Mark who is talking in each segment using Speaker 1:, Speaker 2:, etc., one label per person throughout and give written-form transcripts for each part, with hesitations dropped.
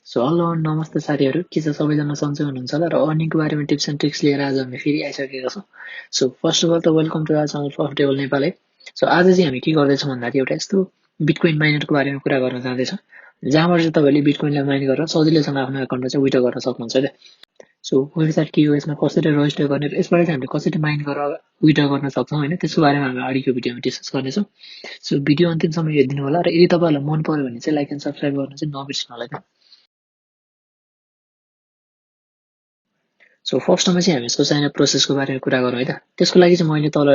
Speaker 1: So hello नमस्ते साथीहरू के छ सबैजना सन्चै हुनुहुन्छ होला र अर्निङको बारेमा टिप्स एन्ड ट्रिक्स लिएर आज हामी फेरि आइसकेका छौँ। सो फर्स्ट अफ अल त welcome to our channel Profitable Nepal है। सो आज चाहिँ हामी के गर्दैछौँ भन्दाखेरि एउटा यस्तो बिटकोइन माइनरको बारेमा कुरा गर्न जाँदैछौँ जहाँबाट चाहिँ तपाईँले बिटकोइनलाई माइन गरेर सजिलैसँग आफ्नो एकाउन्टमा चाहिँ विड्रो गर्न सक्नुहुन्छ क्या। सो वेबसाइट के हो, यसमा कसरी रजिस्टर गर्ने र यसबाट चाहिँ हामीले कसरी माइन गरेर विड्रो गर्न सक्छौँ होइन, त्यसको बारेमा हामी अगाडिको भिडियोमा डिस्कस गर्नेछौँ। सो भिडियो अन्तिमसम्म हेरिदिनु होला र यदि तपाईँहरूलाई मन पर्यो भने चाहिँ लाइक एन्ड सब्सक्राइब गर्न चाहिँ नबिर्सिनु होला क्या। सो फर्स्टमा चाहिँ हामी यसको साइन अप प्रोसेसको बारेमा कुरा गरौँ है त। त्यसको लागि चाहिँ मैले तल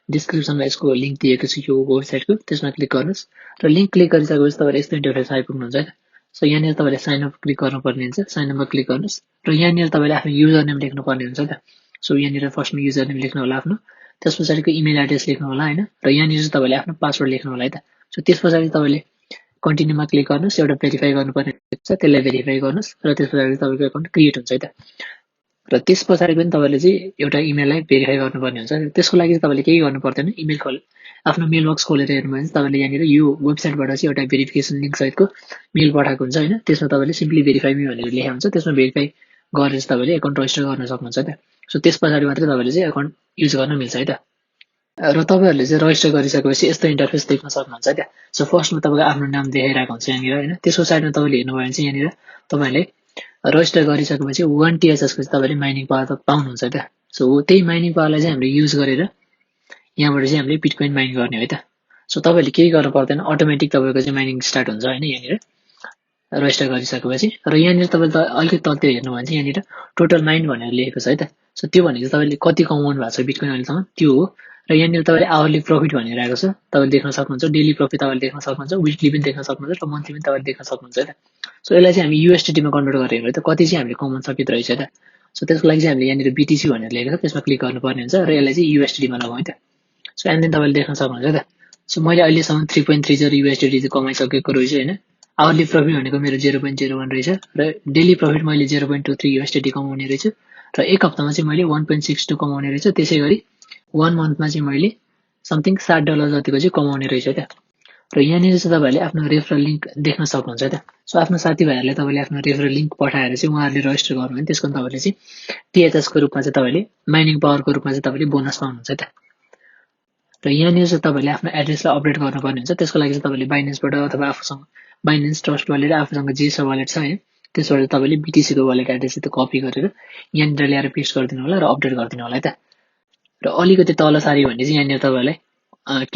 Speaker 1: डिस्क्रिप्सनमा यसको लिङ्क दिएको छु यो वेबसाइटको, त्यसमा क्लिक गर्नुहोस् र लिङ्क क्लिक गरिसकेपछि तपाईँले यस्तो इन्टरफेस आइपुग्नुहुन्छ है त। सो यहाँनिर तपाईँले साइन अप क्लिक गर्नुपर्ने हुन्छ, साइन अपमा क्लिक गर्नुहोस् र यहाँनिर तपाईँले आफ्नो युजर नेम लेख्नुपर्ने हुन्छ त। सो यहाँनिर फर्स्टमा युजर नेम लेख्नु होला आफ्नो, त्यस पछाडिको इमेल एड्रेस लेख्नु होला होइन, र यहाँनिर चाहिँ तपाईँले आफ्नो पासवर्ड लेख्नु होला है त। सो त्यस पछाडि तपाईँले कन्टिन्यूमा क्लिक गर्नुहोस्, एउटा भेरिफाई गर्नुपर्ने हुन्छ, त्यसलाई भेरिफाई गर्नुहोस् र त्यस पछाडि तपाईँको एकाउन्ट क्रिएट हुन्छ है त। र त्यस पछाडि पनि तपाईँले चाहिँ एउटा इमेललाई भेरिफाई गर्नुपर्ने हुन्छ। त्यसको लागि चाहिँ तपाईँले केही गर्नु पर्दैन, इमेल आफ्नो मेल बक्स खोलेर हेर्नुभयो भने तपाईँले यहाँनिर यो वेबसाइटबाट चाहिँ एउटा भेरिफिकेसन लिङ्क सहितको मेल पठाएको हुन्छ होइन, त्यसमा तपाईँले सिम्पली भेरिफाई मी भनेर लेखेको हुन्छ, त्यसमा भेरिफाई गरेर चाहिँ तपाईँले एकाउन्ट रजिस्टर गर्न सक्नुहुन्छ है त। सो त्यस पछाडि मात्रै तपाईँले चाहिँ एकाउन्ट युज गर्न मिल्छ है त। र तपाईँहरूले चाहिँ रजिस्टर गरिसकेपछि यस्तो इन्टरफेस देख्न सक्नुहुन्छ है त। सो फर्स्टमा तपाईँको आफ्नो नाम देखाइरहेको हुन्छ यहाँनिर होइन, त्यसको साइडमा तपाईँले हेर्नुभयो भने चाहिँ यहाँनिर तपाईँले रजिस्टर गरिसकेपछि 1 THS को चाहिँ तपाईँले माइनिङ पावर त पाउनुहुन्छ है त। सो त्यही माइनिङ पावरलाई चाहिँ हामीले युज गरेर यहाँबाट चाहिँ हामीले बिटकोइन माइन गर्ने है त। सो तपाईँले केही गर्नु पर्दैन, अटोमेटिक तपाईँको चाहिँ माइनिङ स्टार्ट हुन्छ होइन यहाँनिर रजिस्टर गरिसकेपछि। र यहाँनिर तपाईँले अलिकति तलतिर हेर्नुभयो भने चाहिँ यहाँनिर टोटल माइन भनेर लेखेको छ है त। सो त्यो भनेको तपाईँले कति कमाउनु भएको छ बिटकोइन अहिलेसम्म त्यो हो। र यहाँनिर तपाईँले आवरली प्रफिट भनेर आएको छ, तपाईँले देख्न सक्नुहुन्छ, डेली प्रफिट तपाईँले देख्न सक्नुहुन्छ, विकली पनि देख्न सक्नुहुन्छ र मन्थली पनि तपाईँले देख्न सक्नुहुन्छ है त। सो यसलाई चाहिँ हामी युएसडीमा कन्भर्ट गरेर हेर्नु है त, कति चाहिँ हामीले कमाउन सकिँदो रहेछ है त। सो त्यसको लागि चाहिँ हामीले यहाँनिर बिटिसी भनेर लेखेको छ, त्यसमा क्लिक गर्नुपर्ने हुन्छ र यसलाई चाहिँ युएसडीमा लगाउँ है त। सो एन्ड देन तपाईँले देख्न सक्नुहुन्छ है त। सो मैले अहिलेसम्म 3.30 युएसडी चाहिँ कमाइसकेको रहेछु होइन। आवरली प्रफिट भनेको मेरो 0.01 रहेछ र डेली प्रफिट मैले 0.23 युएसडी कमाउने रहेछु र एक हप्तामा चाहिँ मैले 1.62 कमाउने रहेछ। त्यसै गरी 1 मन्थमा चाहिँ मैले समथिङ $60 जतिको चाहिँ कमाउने रहेछ है त। र यहाँनिर चाहिँ तपाईँहरूले आफ्नो रेफरल लिङ्क देख्न सक्नुहुन्छ है त। सो आफ्नो साथीभाइहरूले तपाईँले आफ्नो रेफरल लिङ्क पठाएर चाहिँ उहाँहरूले रजिस्टर गर्नु भने त्यसको तपाईँले चाहिँ टिएचएसको रूपमा चाहिँ तपाईँले माइनिङ पावरको रूपमा चाहिँ तपाईँले बोनस पाउनुहुन्छ है त। र यहाँनिर चाहिँ तपाईँले आफ्नो एड्रेसलाई अपडेट गर्नुपर्ने हुन्छ, त्यसको लागि चाहिँ तपाईँले बाइनेन्सबाट अथवा आफूसँग बाइनेन्स ट्रस्ट वालेट आफूसँग जे छ वालेट छ है, त्यसबाट तपाईँले बिटिसीको वालेट एड्रेस चाहिँ कपी गरेर यहाँनिर ल्याएर पेस्ट गरिदिनु होला र अपडेट गरिदिनु होला है त। र अलिकति तल सारी भने चाहिँ यहाँनिर तपाईँलाई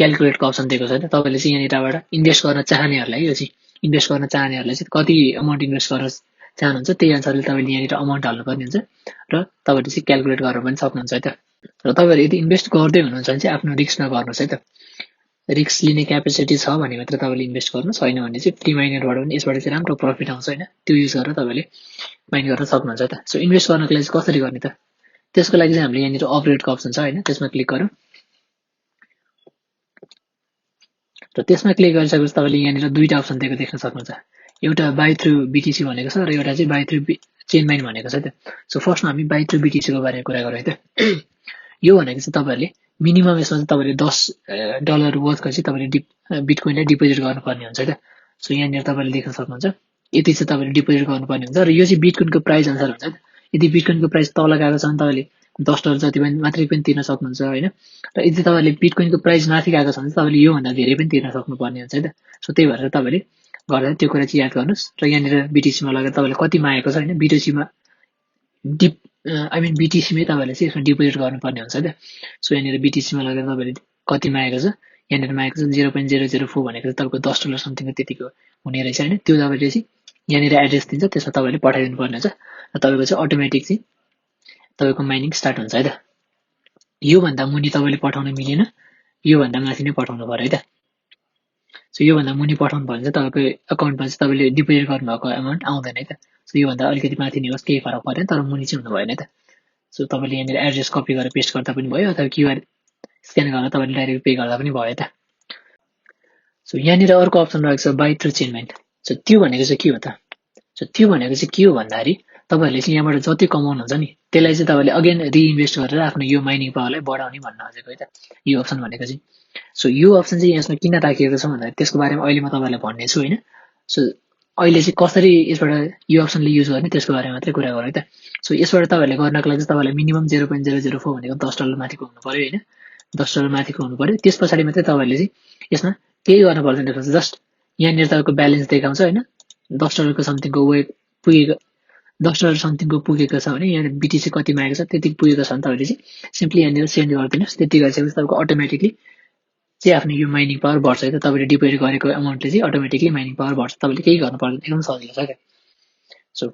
Speaker 1: क्यालकुलेटको अप्सन दिएको छ है त। तपाईँले चाहिँ यहाँनिरबाट इन्भेस्ट गर्न चाहनेहरूलाई यो चाहिँ इन्भेस्ट गर्न चाहनेहरूलाई चाहिँ कति अमाउन्ट इन्भेस्ट गर्न चाहनुहुन्छ त्यही अनुसारले तपाईँले यहाँनिर अमाउन्ट हाल्नुपर्ने हुन्छ र तपाईँले चाहिँ क्यालकुलेट गरेर पनि सक्नुहुन्छ है त। र तपाईँहरू यदि इन्भेस्ट गर्दै हुनुहुन्छ भने चाहिँ आफ्नो रिस्कमा गर्नुहोस् है त। रिस्क लिने क्यापेसिटी छ भने मात्र तपाईँले इन्भेस्ट गर्नुहोस्, होइन भने चाहिँ फ्री माइनरबाट पनि यसबाट चाहिँ राम्रो प्रफिट आउँछ होइन, त्यो युज गरेर तपाईँले माइन गर्न सक्नुहुन्छ है त। सो इन्भेस्ट गर्नको लागि चाहिँ कसरी गर्ने त, त्यसको लागि चाहिँ हामीले यहाँनिर अपग्रेडको अप्सन छ होइन, त्यसमा क्लिक गरौँ र त्यसमा क्लिक गरिसकेपछि तपाईँले यहाँनिर दुईवटा अप्सन दिएको देख्न सक्नुहुन्छ। एउटा बाई थ्रु बिटिसी भनेको छ र एउटा चाहिँ बाई थ्रु चेनमाइन भनेको छ है त। सो फर्स्टमा हामी बाई थ्रु बिटिसीको बारेमा कुरा गरौँ है त। यो भनेको चाहिँ तपाईँहरूले मिनिमम यसमा चाहिँ तपाईँले $10 वर्थको चाहिँ तपाईँले बिटकोइनलाई डिपोजिट गर्नुपर्ने हुन्छ है त। सो यहाँनिर तपाईँले देख्न सक्नुहुन्छ यति चाहिँ तपाईँले डिपोजिट गर्नुपर्ने हुन्छ र यो चाहिँ बिटकोइनको प्राइस अनुसार हुन्छ है त। यदि बिटकोइनको प्राइस तल गएको छ भने तपाईँले $10 जति पनि मात्रै पनि तिर्न सक्नुहुन्छ होइन, र यदि तपाईँले बिटकोइनको प्राइस माथि गएको छ भने तपाईँले योभन्दा धेरै पनि तिर्न सक्नुपर्ने हुन्छ है त। सो त्यही भएर तपाईँले गर्दा त्यो कुरा चाहिँ याद गर्नुहोस् र यहाँनिर बिटिसीमा लगेर तपाईँले कति मागेको छ होइन, बिटिसीमा बिटिसीमै तपाईँले चाहिँ यसमा डिपोजिट गर्नुपर्ने हुन्छ है त। सो यहाँनिर बिटिसीमा लगेर तपाईँले कति मागेको छ, यहाँनिर मागेको छ 0.004 भनेको चाहिँ तपाईँको $10 समथिङको त्यतिको हुने रहेछ होइन। त्यो तपाईँले चाहिँ यहाँनिर एड्रेस दिन्छ, त्यसमा तपाईँले पठाइदिनु पर्ने हुन्छ र तपाईँको चाहिँ अटोमेटिक चाहिँ तपाईँको माइनिङ स्टार्ट हुन्छ है त। योभन्दा मुनि तपाईँले पठाउन मिलेन, योभन्दा माथि नै पठाउनु पर्यो है त। सो योभन्दा मुनि पठाउनु भयो भने चाहिँ तपाईँको एकाउन्टमा चाहिँ तपाईँले डिपोजिट गर्नुभएको एमाउन्ट आउँदैन है त। सो योभन्दा अलिकति माथि नै होस् केही फरक परेन, तर मुनि चाहिँ हुनु भएन है त। सो तपाईँले यहाँनिर एड्रेस कपी गरेर पेस्ट गर्दा पनि भयो अथवा क्युआर स्क्यान गरेर तपाईँले डाइरेक्ट पे गर्दा पनि भयो त। सो यहाँनिर अर्को अप्सन रहेको छ बाई थ्रु चेनमाइन। सो त्यो भनेको चाहिँ के हो त, सो त्यो भनेको चाहिँ के हो भन्दाखेरि तपाईँहरूले चाहिँ यहाँबाट जति कमाउनुहुन्छ नि त्यसलाई चाहिँ तपाईँले अगेन रिइन्भेस्ट गरेर आफ्नो यो माइनिङ पावरलाई बढाउने भन्न खोजेको है त यो अप्सन भनेको चाहिँ। सो यो अप्सन चाहिँ यसमा किन राखिएको छ भन्दाखेरि त्यसको बारेमा अहिले म तपाईँलाई भन्नेछु होइन। सो अहिले चाहिँ कसरी यसबाट यो अप्सनले युज गर्ने त्यसको बारेमा मात्रै कुरा गरौँ है त। सो यसबाट तपाईँहरूले गर्नको लागि चाहिँ तपाईँलाई मिनिमम 0.004 भनेको $10 माथिको हुनु पर्यो हैन, $10 माथिको हुनु पर्यो। त्यस पछाडि मात्रै तपाईँले चाहिँ यसमा केही गर्न पर्दैन देखाउँछ, जस्ट यहाँनिर तपाईँको ब्यालेन्स देखाउँछ हैन, $10 को समथिङको वे पुगेको $10 समथिङको पुगेको छ भने यहाँ BTC कति मागेको छ त्यति पुगेको छ भने तपाईँले चाहिँ सिम्पली यहाँनिर सेन्ड गरिदिनुहोस्। त्यति गरिसकेपछि तपाईँको अटोमेटिकली चाहिँ आफ्नो यो माइनिङ पावर बढ्छ है त। तपाईँले डिपोजिट गरेको अमाउन्टले चाहिँ अटोमेटिकली माइनिङ पावर बढ्छ, तपाईँले केही गर्नु पर्दैन, एकदम सजिलो छ क्या। सो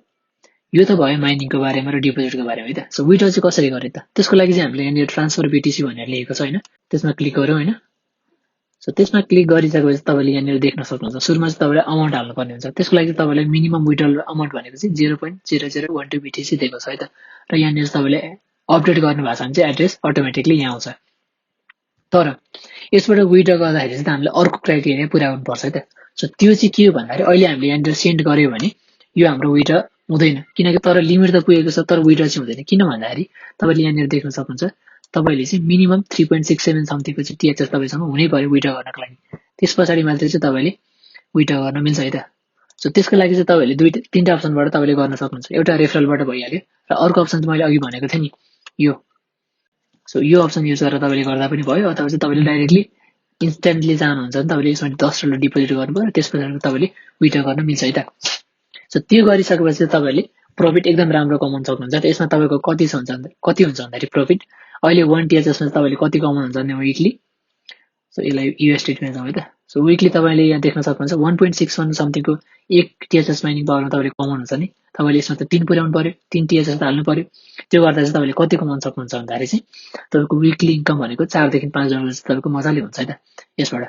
Speaker 1: यो त भयो माइनिङको बारेमा र डिपोजिटको बारेमा है त। सो विड्रो चाहिँ कसरी गर्ने त, त्यसको लागि चाहिँ हामीले यहाँनिर ट्रान्सफर BTC भनेर लेखेको छ हैन, त्यसमा क्लिक गरौँ हैन। सो त्यसमा क्लिक गरिसकेपछि तपाईँले यहाँनिर देख्न सक्नुहुन्छ सुरुमा चाहिँ तपाईँले अमाउन्ट हाल्नुपर्ने हुन्छ। त्यसको लागि चाहिँ तपाईँले मिनिमम विड्रल अमाउन्ट भनेको चाहिँ 0.0012 BTC दिएको छ है त। र यहाँनिर तपाईँले अपडेट गर्नुभएको छ भने चाहिँ एड्रेस अटोमेटिकली यहाँ आउँछ। तर यसबाट विड्र गर्दाखेरि चाहिँ हामीले अर्को क्राइटेरिया पुरा गर्नुपर्छ है त। सो त्यो चाहिँ के हो भन्दाखेरि अहिले हामीले यहाँनिर सेन्ड गर्यो भने यो हाम्रो विड्र हुँदैन, किनकि तर लिमिट त पुगेको छ तर विड्र चाहिँ हुँदैन। किन भन्दाखेरि तपाईँले यहाँनिर देख्न सक्नुहुन्छ तपाईँले चाहिँ मिनिमम 3.67 समथिङको चाहिँ THS तपाईँसँग हुनै पर्यो विड्र गर्नको लागि, त्यस पछाडि मात्रै चाहिँ तपाईँले विड्र गर्न मिल्छ है त। सो त्यसको लागि चाहिँ तपाईँले तीनटा अप्सनबाट तपाईँले गर्न सक्नुहुन्छ। एउटा रेफरलबाट भइहाल्यो र अर्को अप्सन चाहिँ मैले अघि भनेको थिएँ नि यो। सो यो अप्सन युज गरेर तपाईँले गर्दा पनि भयो, अथवा चाहिँ तपाईँले डाइरेक्टली इन्स्ट्यान्टली चाहनुहुन्छ भने तपाईँले यसमा $10 डिपोजिट गर्नु पर्यो, त्यस पछाडि तपाईँले विड्र गर्न मिल्छ है त। सो त्यो गरिसकेपछि तपाईँले प्रफिट एकदम राम्रो कमाउन सक्नुहुन्छ। यसमा तपाईँको कति हुन्छ भन्दाखेरि प्रफिट अहिले 1 THS मा तपाईँले कति कमाउनुहुन्छ भने विकली, सो यसलाई USD जाउँ है त। सो विकली तपाईँले यहाँ देख्न सक्नुहुन्छ 1.61 समथिङको 1 THS माइनिङ पावरमा तपाईँले कमाउनुहुन्छ नि, तपाईँले यसमा त 3 पुर्याउनु पर्यो, 3 THS हाल्नु पर्यो। त्यो गर्दा चाहिँ तपाईँले कति कमाउन सक्नुहुन्छ भन्दाखेरि चाहिँ तपाईँको विकली इन्कम भनेको $4 देखि $5 चाहिँ तपाईँको मजाले हुन्छ है त यसबाट।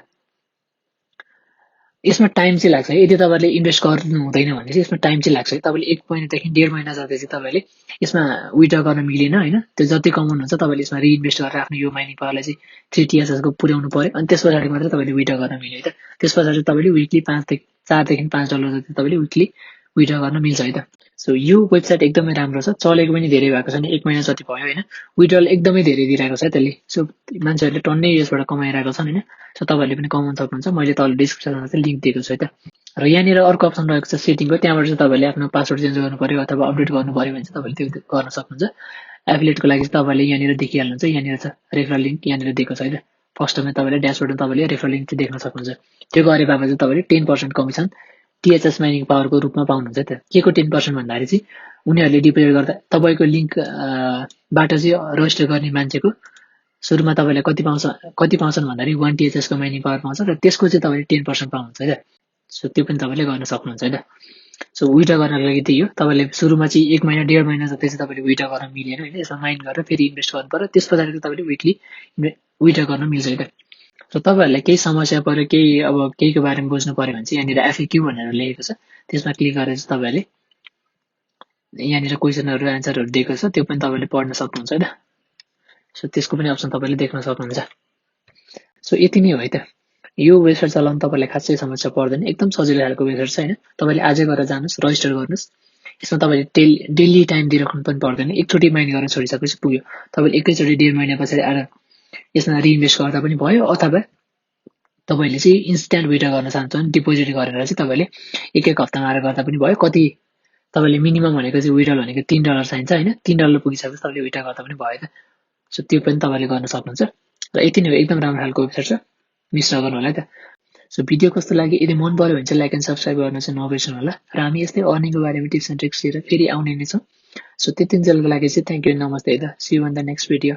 Speaker 1: यसमा टाइम चाहिँ लाग्छ, यदि तपाईँले इन्भेस्ट गर्नु हुँदैन भने चाहिँ यसमा टाइम चाहिँ लाग्छ। तपाईँले 1 महिनादेखि 1.5 महिना जति चाहिँ तपाईँले यसमा विड्र गर्न मिलेन हैन, त्यो जति कमाउनुहुन्छ तपाईँले यसमा रिइन्भेस्ट गरेर आफ्नो यो माइनिङ पावरलाई चाहिँ 3 THS को पुर्याउनु पर्यो, अनि त्यस पछाडि मात्रै तपाईँले विड्र गर्न मिल्यो है त। त्यस पछाडि तपाईँले विकली $4 देखि $5 जति तपाईँले विकली विड्र गर्न मिल्छ है त। सो यो वेबसाइट एकदमै राम्रो छ, चलेको पनि धेरै भएको छ नि, 1 महिना जति भयो हैन, विड्रल एकदमै धेरै दिइरहेको छ त्यसले। सो मान्छेहरूले टन्नै यसबाट कमाइरहेको छन् हैन। सो तपाईँहरूले पनि कमाउन सक्नुहुन्छ, मैले तल डिस्क्रिप्सनमा चाहिँ लिंक दिएको छु है त। र यहाँनिर अर्को अप्सन रहेको छ सेटिङको, त्यहाँबाट चाहिँ तपाईँले आफ्नो पासवर्ड चेन्ज गर्नु पर्यो अथवा अपडेट गर्नु पर्यो भने चाहिँ तपाईँले त्यो गर्न सक्नुहुन्छ। एफिलिएटको लागि चाहिँ तपाईँले यहाँनिर देखिहाल्नुहुन्छ, यहाँनिर छ रेफरल लिंक यहाँनिर दिएको छ है त। फर्स्टमा तपाईँले ड्यासबोर्डमा तपाईँले रेफरल लिंक चाहिँ देख्न सक्नुहुन्छ। त्यो गरे बापत चाहिँ तपाईँले 10% कमिसन THS माइनिङ पावरको रूपमा पाउनुहुन्छ है त। के को 10% भन्दाखेरि चाहिँ उनीहरूले डिपोजिट गर्दा तपाईँको लिंक बाट चाहिँ रजिस्टर गर्ने मान्छेको सुरुमा तपाईँले कति पाउँछन् भन्दाखेरि 1 THS को माइनिङ पावर पाउँछ र त्यसको चाहिँ तपाईँले 10% पाउनुहुन्छ है त। सो त्यो पनि तपाईँले गर्न सक्नुहुन्छ है त। सो विड्र गर्नको लागि त्यही हो, तपाईँले सुरुमा चाहिँ 1 महिना 1.5 महिना जति चाहिँ तपाईँले विड्र गर्न मिलेन हैन, यसमा माइन गरेर फेरि इन्भेस्ट गर्नु पर्यो, त्यस पछाडि चाहिँ तपाईँले विकली विड्र गर्न मिल्छ है त। सो तपाईँहरूलाई केही समस्या पर्यो, केही अब केहीको बारेमा बुझ्नु पर्यो भने चाहिँ यहाँनिर FAQ भनेर लेखेको छ, त्यसमा क्लिक गरेर चाहिँ तपाईँले यहाँनिर क्वेसनहरु आन्सरहरु दिएको छ, त्यो पनि तपाईँले पढ्न सक्नुहुन्छ है त। सो त्यसको पनि अप्सन तपाईँले देख्न सक्नुहुन्छ। सो यति नै हो है त। यो वेबसाइट चलाउन तपाईँलाई खासै समस्या पर्दैन, एकदम सजिलो खालको वेबसाइट छ हैन। तपाईँले आजै गरेर जानुस्, रजिस्टर गर्नुस्। यसमा तपाईँले डेली टाइम दिइराख्नु पनि पर्दैन, एकचोटि माइन गर्न छोडिसकेपछि पुग्यो। तपाईँले एकैचोटि 1.5 महिना पछाडि आएर यसमा रिइन्भेस्ट गर्दा पनि भयो, अथवा तपाईँले चाहिँ इन्स्ट्यान्ट विड्र गर्न चाहनुहुन्छ भने डिपोजिट गरेर चाहिँ तपाईँले एक हप्तामा आएर गर्दा पनि भयो। कति तपाईँले मिनिमम भनेको चाहिँ विड्रल भनेको $3 चाहिन्छ हैन, $3 पुगिसकेपछि तपाईँले विड्र गर्दा पनि भयो त। सो त्यो पनि तपाईँले गर्न सक्नुहुन्छ। र यति नै हो, एकदम राम्रो खालको वेबसाइट छ, मिस नगर्नु होला है त। सो भिडियो कस्तो लाग्यो, यदि मन पर्यो भने चाहिँ लाइक एन्ड सब्स्क्राइब गर्न चाहिँ नबिर्सनु होला। र हामी यस्तै अर्निङको बारेमा टिप्स एन्ड ट्रिक्स लिएर फेरि आउने नै छौँ। सो त्यतिन्जेलको लागि चाहिँ थ्यांक यू, नमस्ते है त। See you in the next video.